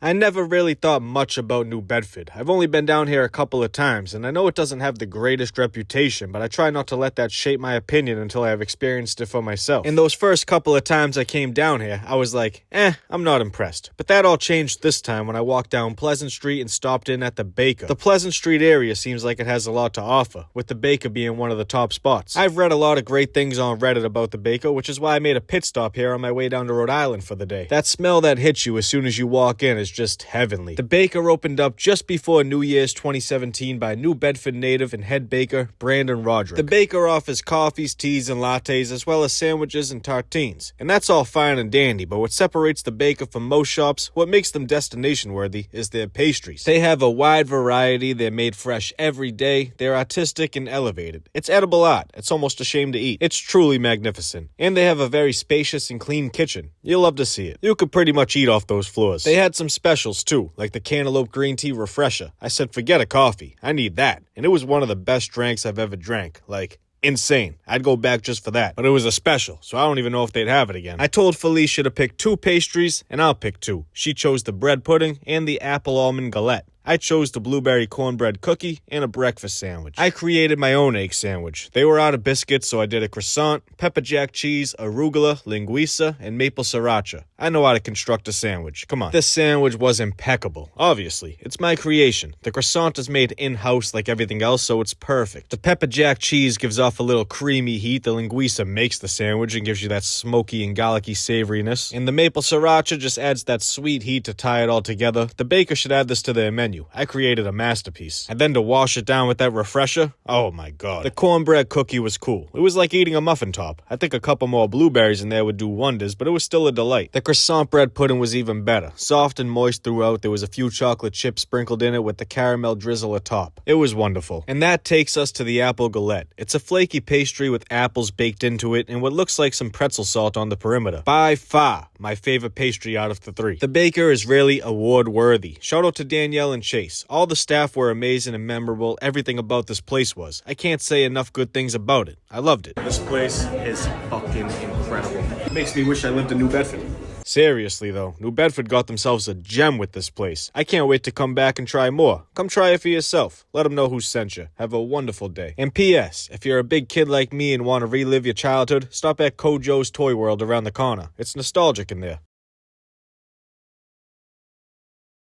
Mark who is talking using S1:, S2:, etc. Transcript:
S1: I never really thought much about New Bedford. I've only been down here a couple of times, and I know it doesn't have the greatest reputation, but I try not to let that shape my opinion until I have experienced it for myself. In those first couple of times I came down here, I was like, I'm not impressed. But that all changed this time when I walked down Pleasant Street and stopped in at the Baker. The Pleasant Street area seems like it has a lot to offer, with the Baker being one of the top spots. I've read a lot of great things on Reddit about the Baker, which is why I made a pit stop here on my way down to Rhode Island for the day. That smell that hits you as soon as you walk in is just heavenly. The Baker opened up just before New Year's 2017 by New Bedford native and head baker Brandon Roderick. The Baker offers coffees, teas, and lattes, as well as sandwiches and tartines. And that's all fine and dandy, but what separates the Baker from most shops, what makes them destination worthy, is their pastries. They have a wide variety, they're made fresh every day, they're artistic and elevated. It's edible art, it's almost a shame to eat. It's truly magnificent. And they have a very spacious and clean kitchen. You'll love to see it. You could pretty much eat off those floors. They had some specials too, like the cantaloupe green tea refresher. I said, forget a coffee. I need that. And it was one of the best drinks I've ever drank. Like, insane. I'd go back just for that. But it was a special, so I don't even know if they'd have it again. I told Felicia to pick 2 pastries, and I'll pick 2. She chose the bread pudding and the apple almond galette. I chose the blueberry cornbread cookie and a breakfast sandwich. I created my own egg sandwich. They were out of biscuits, so I did a croissant, pepper jack cheese, arugula, linguiça, and maple sriracha. I know how to construct a sandwich. Come on. This sandwich was impeccable. Obviously, it's my creation. The croissant is made in-house like everything else, so it's perfect. The pepper jack cheese gives off a little creamy heat. The linguiça makes the sandwich and gives you that smoky and garlicky savoriness. And the maple sriracha just adds that sweet heat to tie it all together. The baker should add this to their menu. I created a masterpiece. And then to wash it down with that refresher, oh my god. The cornbread cookie was cool. It was like eating a muffin top. I think a couple more blueberries in there would do wonders, but it was still a delight. The croissant bread pudding was even better. Soft and moist throughout. There was a few chocolate chips sprinkled in it with the caramel drizzle atop. It was wonderful. And that takes us to the apple galette. It's a flaky pastry with apples baked into it and what looks like some pretzel salt on the perimeter. By far, my favorite pastry out of the 3. The baker is really award-worthy. Shout out to Danielle and Chase. All the staff were amazing and memorable. Everything about this place was. I can't say enough good things about it. I loved it. This place is fucking incredible. It makes me wish I lived in New Bedford. Seriously though, New Bedford got themselves a gem with this place. I can't wait to come back and try more. Come try it for yourself. Let them know who sent you. Have a wonderful day. And P.S. If you're a big kid like me and want to relive your childhood, stop at Kojo's Toy World around the corner. It's nostalgic in there.